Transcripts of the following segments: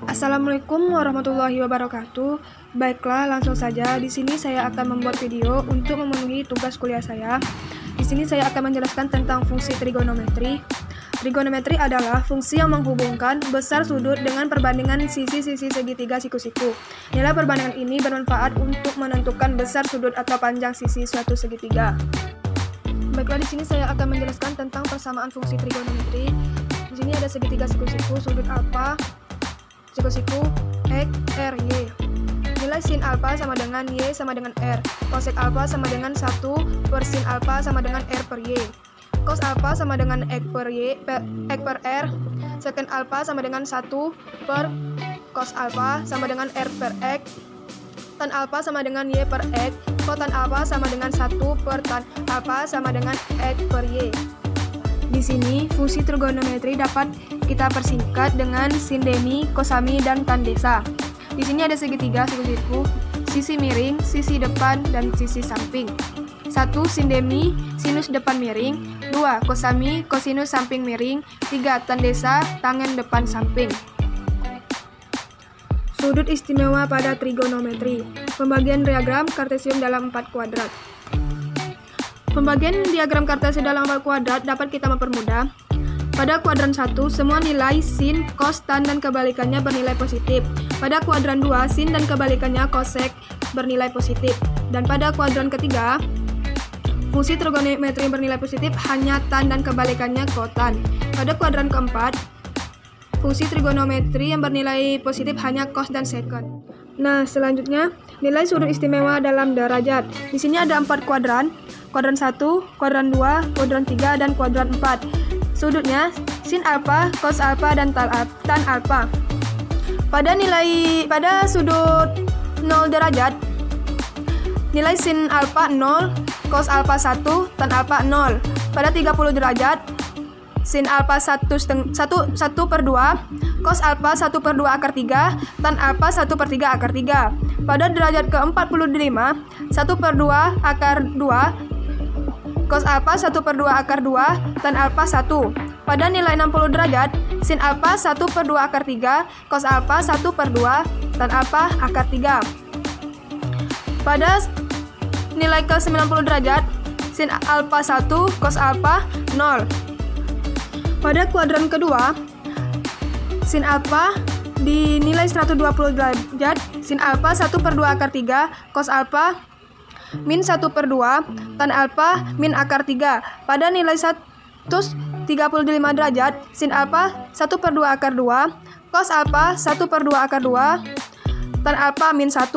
Assalamualaikum warahmatullahi wabarakatuh. Baiklah, langsung saja. Di sini saya akan membuat video untuk memenuhi tugas kuliah saya. Di sini saya akan menjelaskan tentang fungsi trigonometri. Trigonometri adalah fungsi yang menghubungkan besar sudut dengan perbandingan sisi-sisi segitiga siku-siku. Nilai perbandingan ini bermanfaat untuk menentukan besar sudut atau panjang sisi suatu segitiga. Baiklah, di sini saya akan menjelaskan tentang persamaan fungsi trigonometri. Di sini ada segitiga siku-siku, sudut alfa, siku-siku X, R, Y. Nilai sin alfa sama dengan Y sama dengan R. Cosec alfa sama dengan 1 per sin alfa sama dengan R per Y. Cos alfa sama dengan X per R. Secant alfa sama dengan 1 per cos alfa sama dengan R per X. Tan alfa sama dengan Y per X. Cotan alfa sama dengan 1 per tan alfa sama dengan X per Y. Di sini, fungsi trigonometri dapat kita persingkat dengan sin demi, cosami, dan tan desa. Di sini ada segitiga siku-siku, sisi miring, sisi depan, dan sisi samping. 1. Sin demi, sinus depan miring. 2. Cosami, kosinus samping miring. 3. Tan desa, tangen depan samping. Sudut istimewa pada trigonometri. Pembagian diagram kartesium dalam 4 kuadrat. Pembagian diagram kartesium dalam 4 kuadrat dapat kita mempermudah. Pada kuadran 1, semua nilai sin, cos, tan, dan kebalikannya bernilai positif. Pada kuadran 2, sin dan kebalikannya cosec bernilai positif. Dan pada kuadran ketiga, fungsi trigonometri yang bernilai positif hanya tan dan kebalikannya cotan. Pada kuadran keempat, fungsi trigonometri yang bernilai positif hanya cos dan secant. Nah, selanjutnya, nilai sudut istimewa dalam derajat. Di sini ada 4 kuadran. Kuadran 1, kuadran 2, kuadran 3, dan kuadran 4. Sudutnya sin alfa, cos alfa, dan tan alfa. Pada sudut 0 derajat, nilai sin alfa 0, cos alfa 1, tan alfa 0. Pada 30 derajat, sin alfa 1 per 2, cos alfa 1 per 2 akar 3, tan alfa 1 per 3 akar 3. Pada derajat ke-45, 1 per 2 akar 2, cos alfa 1 per 2 akar 2, tan alfa 1. Pada nilai 60 derajat, sin alfa 1 per 2 akar 3, cos alfa 1 per 2, tan alfa akar 3. Pada nilai ke-90 derajat, sin alfa 1, cos alfa 0. Pada kuadran kedua, sin alfa di nilai 120 derajat, sin alfa 1 per 2 akar 3, cos alfa min 1 per 2, tan alfa min akar 3. Pada nilai 135 derajat, sin alfa 1 per 2 akar 2, cos alfa 1 per 2 akar 2, tan alfa min 1.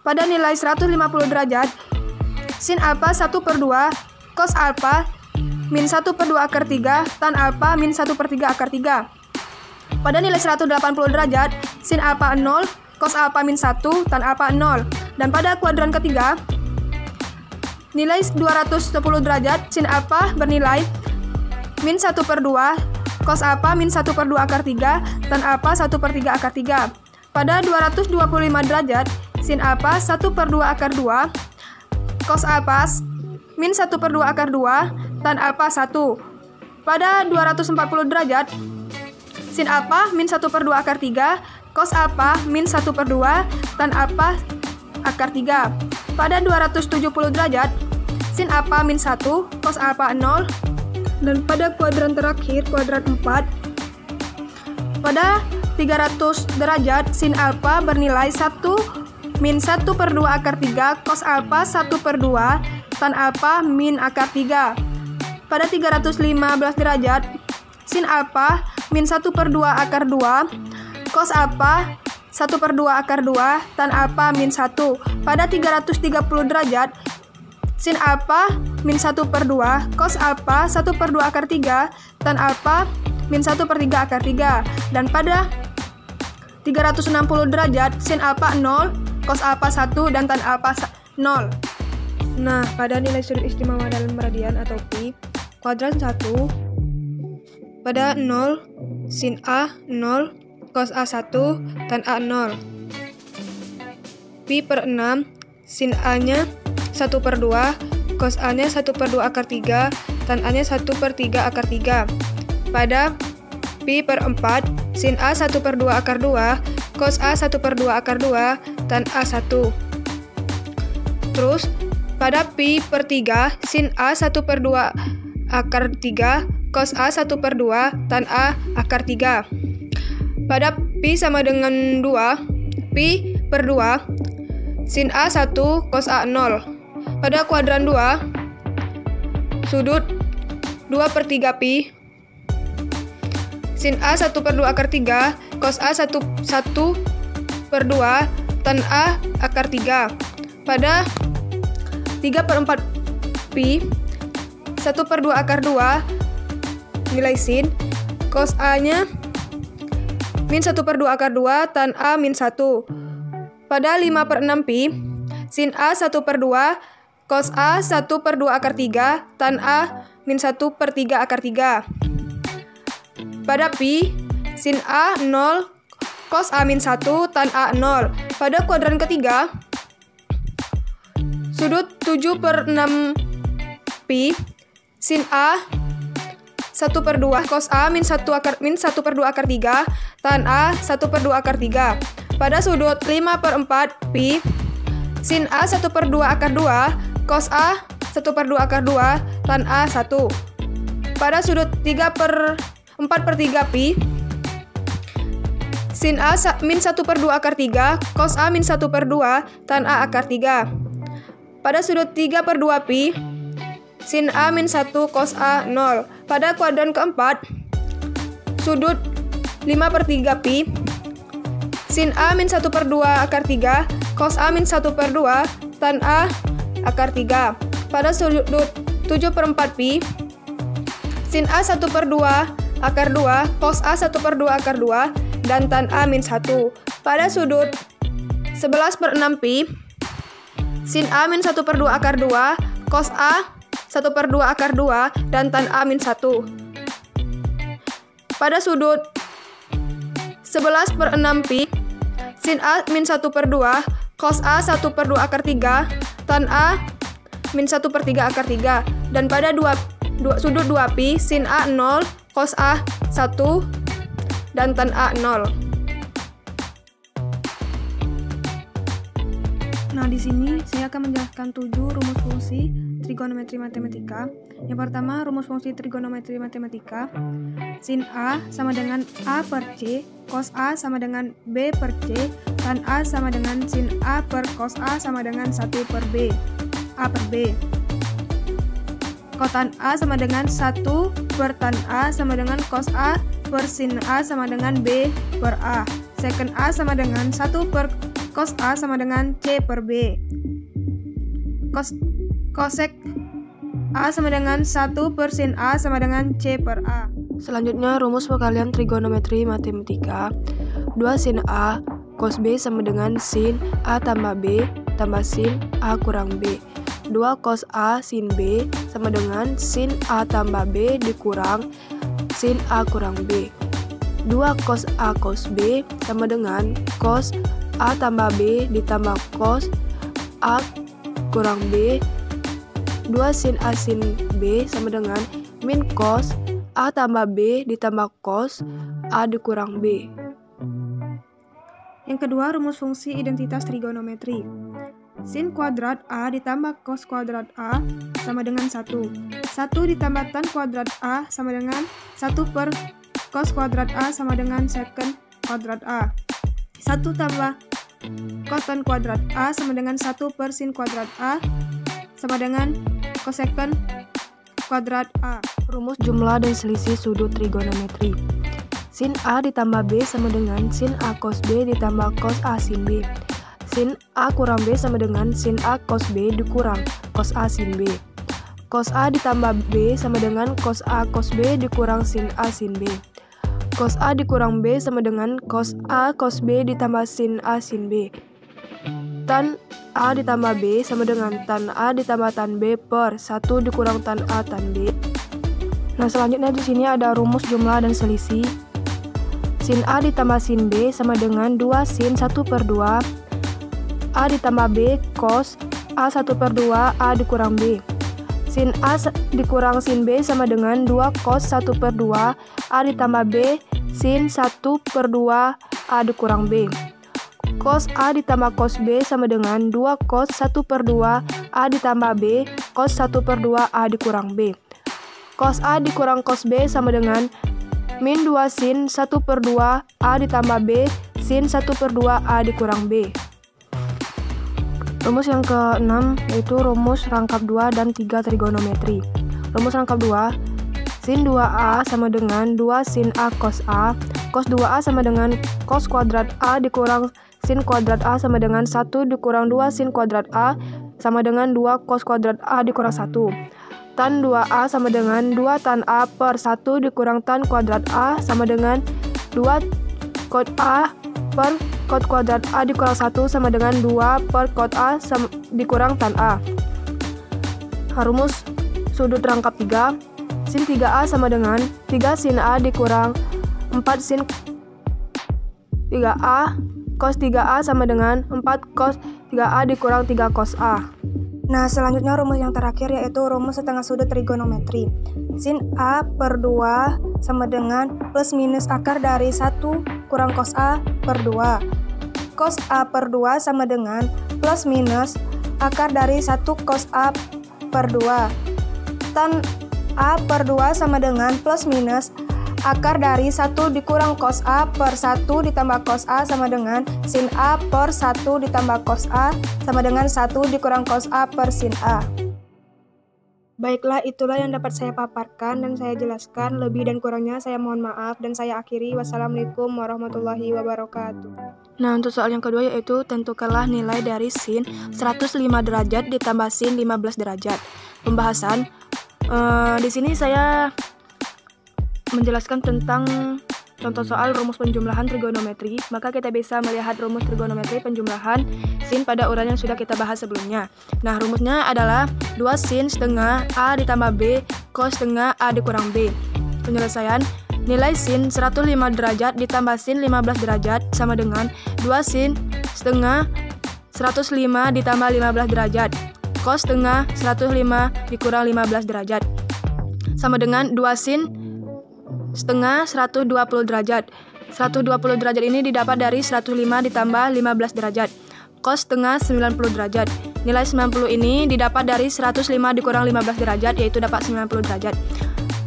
Pada nilai 150 derajat, sin alfa 1 per 2, cos alfa min 1 per 2 akar 3, tan alfa min 1 per 3 akar 3. Pada nilai 180 derajat, sin alfa 0, cos alfa min 1, tan alfa 0. Dan pada kuadran ketiga, nilai 210 derajat, sin alfa bernilai min 1 per 2, cos alfa min 1 per 2 akar 3, tan alfa 1 per 3 akar 3. Pada 225 derajat, sin alfa 1 per 2 akar 2, cos alfa min 1 per 2 akar 2, tan alfa 1. Pada 240 derajat, sin alfa min 1 per 2 akar 3, cos alfa min 1 per 2, tan alfa akar 3. Pada 270 derajat, sin alfa min 1, cos alfa 0. Dan pada kuadran terakhir, kuadran 4, pada 300 derajat, sin alfa bernilai 1 min 1 per 2 akar 3, cos alfa 1 per 2, tan alfa min akar 3. Pada 315 derajat, sin alfa min 1 per 2 akar 2, cos alfa 1 per 2 akar 2, tan alfa min 1. Pada 330 derajat, sin alfa min 1 per 2, cos alfa 1 per 2 akar 3, tan alfa min 1 per 3 akar 3. Dan pada 360 derajat, sin alfa 0, cos alfa 1, dan tan alfa 0. Nah, pada nilai sudut istimewa dalam radian atau pi, kuadran 1, pada 0, sin A 0, cos A1, tan A0. Pi per 6, sin A-nya 1 per 2, cos A-nya 1 per 2 akar 3, tan A-nya 1 per 3 akar 3. Pada pi per 4, sin A 1 per 2 akar 2, cos A 1/2 akar 2 tan A1. Terus, pada pi per 3, sin A 1/2 akar 3, cos A 1/2 tan A akar 3. Pada pi sama dengan 2, pi per 2, sin A 1, cos A 0. Pada kuadran 2, sudut 2/3 pi, sin A 1/2 akar 3, cos A 1/2 tan A akar 3. Pada 3/4 pi, 1/2 akar 2, nilai sin, cos A-nya min 1/2 akar 2 tan A min 1. Pada 5/6 pi, sin A 1/2, cos A 1/2 akar 3 tan A min 1/3 akar 3. Pada pi, sin A 0, cos A min 1 tan A 0. Pada kuadran ketiga, sudut 7/6 pi, sin A 1/2, cos A min 1/2 akar 3 tan A 1/2 akar 3. Pada sudut 5/4 pi, sin A 1/2 akar 2, cos A 1/2 akar 2 tan A 1. Pada sudut 4/3 pi, sin A min 1/2 akar 3, cos A min 1/2 tan A akar 3. Pada sudut 3/2 pi, sin A min 1, cos A 0. Pada kuadran keempat, sudut 5/3 pi, sin A min 1/2 akar 3, cos A min 1/2 tan A akar 3. Pada sudut 7/4 pi, sin A 1/2 akar 2, cos A 1/2 akar 2, dan tan A min 1. Pada sudut 11/6 pi, sin A min 1/2 akar 2, cos A 1/2 akar 2, dan tan A min 1. Pada sudut 11/6 pi, sin A min 1/2, cos A 1/2 akar 3, tan A min 1/3 akar 3. Dan pada sudut 2 pi, sin A 0, cos A 1, dan tan A 0. Nah, di sini saya akan menjelaskan 7 rumus fungsi trigonometri matematika. Yang pertama, rumus fungsi trigonometri matematika. Sin A sama dengan A per C, cos A sama dengan B per C, tan A sama dengan sin A per cos A sama dengan 1 per B. A per B. Kotan A sama dengan 1 per tan A sama dengan cos A per sin A sama dengan B per A. Secant A sama dengan 1 per cos A sama dengan C per B. Cosec A sama dengan 1 per sin A sama dengan C per A. Selanjutnya, rumus perkalian trigonometri matematika. 2 sin A cos B sama dengan sin A tambah B tambah sin A kurang B. 2 cos A sin B sama dengan sin A tambah B dikurang sin A kurang B. 2 cos A cos B sama dengan cos A tambah B ditambah cos A kurang B. 2 sin A sin B sama dengan min cos A tambah B ditambah cos A dikurang B. Yang kedua, rumus fungsi identitas trigonometri. Sin kuadrat A ditambah cos kuadrat A sama dengan 1. 1 ditambah tan kuadrat A sama dengan 1 per cos kuadrat A sama dengan secant kuadrat A. 1 tambah kotan kuadrat A sama dengan 1 per sin kuadrat A sama dengan cosecant kuadrat A. Rumus jumlah dan selisih sudut trigonometri. Sin A ditambah B sama dengan sin A cos B ditambah cos A sin B. Sin A kurang B sama dengan sin A cos B dikurang cos A sin B. Cos A ditambah B sama dengan cos A cos B dikurang sin A sin B. Cos A dikurang B sama dengan cos A cos B ditambah sin A sin B. Tan A ditambah B sama dengan tan A ditambah tan B per 1 dikurang tan A tan B. Nah, selanjutnya di sini ada rumus jumlah dan selisih. Sin A ditambah sin B sama dengan 2 sin 1/2 A ditambah B cos A 1/2 A dikurang B. Sin A dikurang sin B sama dengan 2 cos 1/2 A ditambah B sin 1/2 A dikurang B. cos A ditambah cos B sama dengan 2 cos 1/2 A ditambah B cos 1/2 A dikurang B. Cos A dikurang cos B sama dengan min 2 sin 1/2 A ditambah B sin 1/2 A dikurang B. Rumus yang ke-6 yaitu rumus rangkap 2 dan 3 trigonometri. Rumus rangkap 2, sin 2A sama dengan 2 sin A cos A, cos 2A sama dengan cos kuadrat A dikurang sin kuadrat A sama dengan 1 dikurang 2 sin kuadrat A sama dengan 2 cos kuadrat A dikurang 1. Tan 2A sama dengan 2 tan A per 1 dikurang tan kuadrat A sama dengan 2 cot A per cot kuadrat A dikurang 1 sama dengan 2 per cot A dikurang tan A. Rumus sudut rangkap 3, sin 3A sama dengan 3 sin A dikurang 4 sin 3A, cos 3A sama dengan 4 cos 3A dikurang 3 cos A. Nah, selanjutnya rumus yang terakhir yaitu rumus setengah sudut trigonometri. Sin A per 2 sama dengan plus minus akar dari 1 kurang cos A per 2. Cos A per 2 sama dengan plus minus akar dari 1 cos A per 2. Tan A per 2 sama dengan plus minus akar dari 1 dikurang cos A per 1 ditambah cos A sama dengan sin A per 1 ditambah cos A sama dengan 1 dikurang cos A per sin A. Baiklah, itulah yang dapat saya paparkan dan saya jelaskan. Lebih dan kurangnya saya mohon maaf dan saya akhiri. Wassalamualaikum warahmatullahi wabarakatuh. Nah, untuk soal yang kedua yaitu tentukanlah nilai dari sin 105 derajat ditambah sin 15 derajat. Pembahasan di sini saya menjelaskan tentang contoh soal rumus penjumlahan trigonometri, maka kita bisa melihat rumus trigonometri penjumlahan sin pada uraian yang sudah kita bahas sebelumnya. Nah, rumusnya adalah 2 sin setengah A ditambah B cos setengah A dikurang B. Penyelesaian, nilai sin 105 derajat ditambah sin 15 derajat sama dengan 2 sin setengah 105 ditambah 15 derajat cos setengah 105 dikurang 15 derajat sama dengan 2 sin setengah 120 derajat. 120 derajat ini didapat dari 105 ditambah 15 derajat. Cos setengah 90 derajat. Nilai 90 ini didapat dari 105 dikurang 15 derajat, yaitu dapat 90 derajat.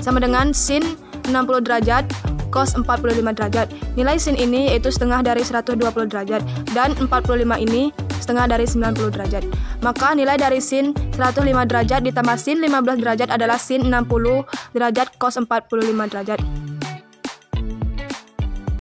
Sama dengan sin 60 derajat, cos 45 derajat. Nilai sin ini yaitu setengah dari 120 derajat. Dan 45 ini setengah dari 90 derajat. Maka nilai dari sin 105 derajat ditambah sin 15 derajat adalah sin 60 derajat cos 45 derajat.